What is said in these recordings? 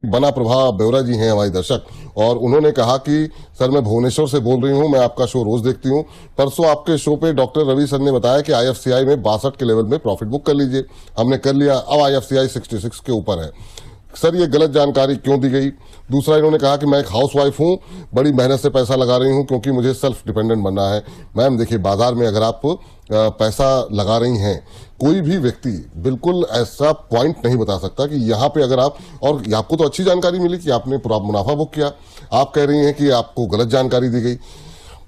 बना प्रभा बेवरा जी हैं हमारी दर्शक, और उन्होंने कहा कि सर मैं भुवनेश्वर से बोल रही हूं, मैं आपका शो रोज देखती हूं। परसों आपके शो पे डॉक्टर रवि सर ने बताया कि आईएफसीआई में 62 के लेवल में प्रॉफिट बुक कर लीजिए। हमने कर लिया, अब आईएफसीआई 66 के ऊपर है। सर ये गलत जानकारी क्यों दी गई? दूसरा, इन्होंने कहा कि मैं एक हाउसवाइफ हूं, बड़ी मेहनत से पैसा लगा रही हूं क्योंकि मुझे सेल्फ डिपेंडेंट बनना है। मैम देखिए, बाजार में अगर आप पैसा लगा रही हैं, कोई भी व्यक्ति बिल्कुल ऐसा पॉइंट नहीं बता सकता कि यहाँ पे अगर आप, और आपको तो अच्छी जानकारी मिली कि आपने पूरा मुनाफा बुक किया, आप कह रही हैं कि आपको गलत जानकारी दी गई।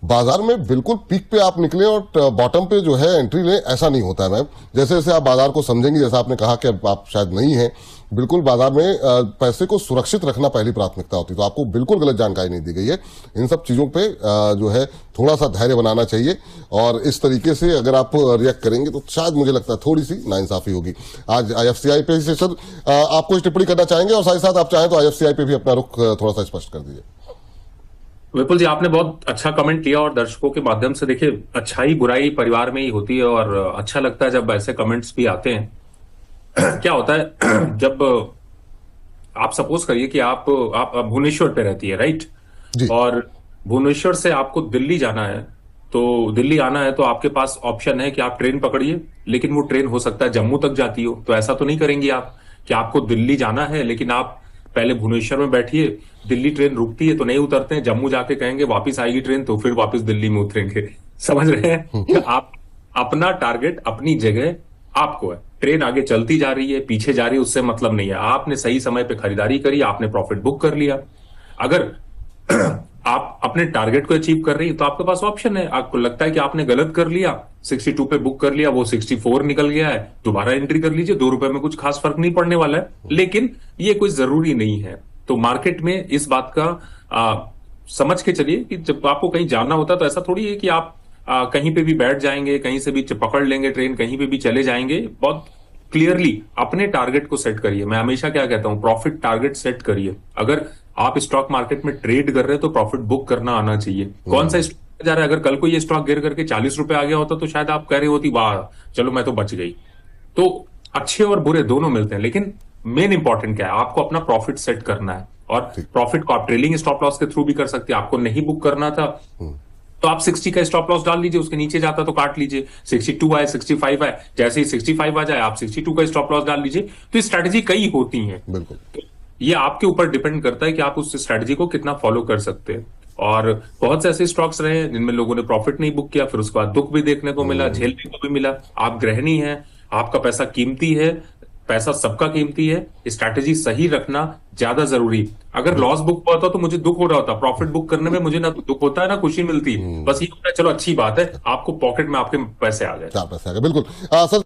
बाजार में बिल्कुल पीक पे आप निकले और बॉटम पे जो है एंट्री लें, ऐसा नहीं होता है मैम। जैसे जैसे आप बाजार को समझेंगे, जैसा आपने कहा कि अब आप शायद नहीं हैं, बिल्कुल बाजार में पैसे को सुरक्षित रखना पहली प्राथमिकता होती है। तो आपको बिल्कुल गलत जानकारी नहीं दी गई है। इन सब चीजों पे जो है थोड़ा सा धैर्य बनाना चाहिए, और इस तरीके से अगर आप रिएक्ट करेंगे तो शायद मुझे लगता है थोड़ी सी नाइंसाफी होगी। आज आईएफसीआई पे से सर आप कुछ टिप्पणी करना चाहेंगे, और साथ ही साथ आप चाहें तो आईएफसीआई पे भी अपना रुख थोड़ा सा स्पष्ट कर दीजिए। विपुल जी, आपने बहुत अच्छा कमेंट किया, और दर्शकों के माध्यम से देखिए, अच्छाई बुराई परिवार में ही होती है, और अच्छा लगता है जब ऐसे कमेंट्स भी आते हैं। क्या होता है जब आप सपोज करिए कि आप भुवनेश्वर पे रहती है, राइट, जी और भुवनेश्वर से आपको दिल्ली जाना है, तो दिल्ली आना है तो आपके पास ऑप्शन है कि आप ट्रेन पकड़िए, लेकिन वो ट्रेन हो सकता है जम्मू तक जाती हो। तो ऐसा तो नहीं करेंगे आप कि आपको दिल्ली जाना है लेकिन आप पहले भुवनेश्वर में बैठिए, दिल्ली ट्रेन रुकती है तो नहीं उतरते हैं, जम्मू जाके कहेंगे वापस आएगी ट्रेन तो फिर वापस दिल्ली में उतरेंगे। समझ रहे हैं? आप अपना टारगेट अपनी जगह आपको है, ट्रेन आगे चलती जा रही है पीछे जा रही है उससे मतलब नहीं है। आपने सही समय पे खरीदारी करी, आपने प्रॉफिट बुक कर लिया। अगर आप अपने टारगेट को अचीव कर रही है तो आपके पास ऑप्शन है। आपको लगता है कि आपने गलत कर लिया, 62 पे बुक कर लिया, वो 64 निकल गया है, दोबारा एंट्री कर लीजिए, 2 रुपए में कुछ खास फर्क नहीं पड़ने वाला है, लेकिन ये कोई जरूरी नहीं है। तो मार्केट में इस बात का समझ के चलिए कि जब आपको कहीं जाना होता है तो ऐसा थोड़ी है कि आप कहीं पे भी बैठ जाएंगे, कहीं से भी पकड़ लेंगे ट्रेन, कहीं पे भी चले जाएंगे। बहुत क्लियरली अपने टारगेट को सेट करिए। मैं हमेशा क्या कहता हूं, प्रॉफिट टारगेट सेट करिए। अगर आप स्टॉक मार्केट में ट्रेड कर रहे हैं तो प्रॉफिट बुक करना आना चाहिए। कौन सा स्टॉक जा रहा है, अगर कल को ये स्टॉक गिर करके 40 रुपए आ गया होता तो शायद आप कह रही होती वाह चलो मैं तो बच गई। तो अच्छे और बुरे दोनों मिलते हैं, लेकिन मेन इंपॉर्टेंट क्या है, आपको अपना प्रॉफिट सेट करना है। और प्रॉफिट को आप ट्रेलिंग स्टॉप लॉस के थ्रू भी कर सकते हैं। आपको नहीं बुक करना था तो आप 60 का स्टॉप लॉस डाल लीजिए, उसके नीचे जाता तो काट लीजिए। 62 आए, 65 आए, जैसे ही 65 आ जाए आप 62 का स्टॉप लॉस डाल लीजिए। तो स्ट्रैटेजी कई होती हैं, बिल्कुल। तो ये आपके ऊपर डिपेंड करता है कि आप उस स्ट्रैटेजी को कितना फॉलो कर सकते हैं। और बहुत से ऐसे स्टॉक्स रहे हैं जिनमें लोगों ने प्रॉफिट नहीं बुक किया, फिर उसके बाद दुख भी देखने को मिला, झेलने को भी मिला। आप गृहिणी हैं, आपका पैसा कीमती है, पैसा सबका कीमती है, स्ट्रैटेजी सही रखना ज्यादा जरूरी। अगर लॉस बुक हुआ था तो मुझे दुख हो रहा होता, प्रॉफिट बुक करने में मुझे ना दुख होता है ना खुशी मिलती है। बस ये होता है चलो अच्छी बात है, आपको पॉकेट में आपके पैसे आ गए। 4 पैसे आ गए, बिल्कुल सर।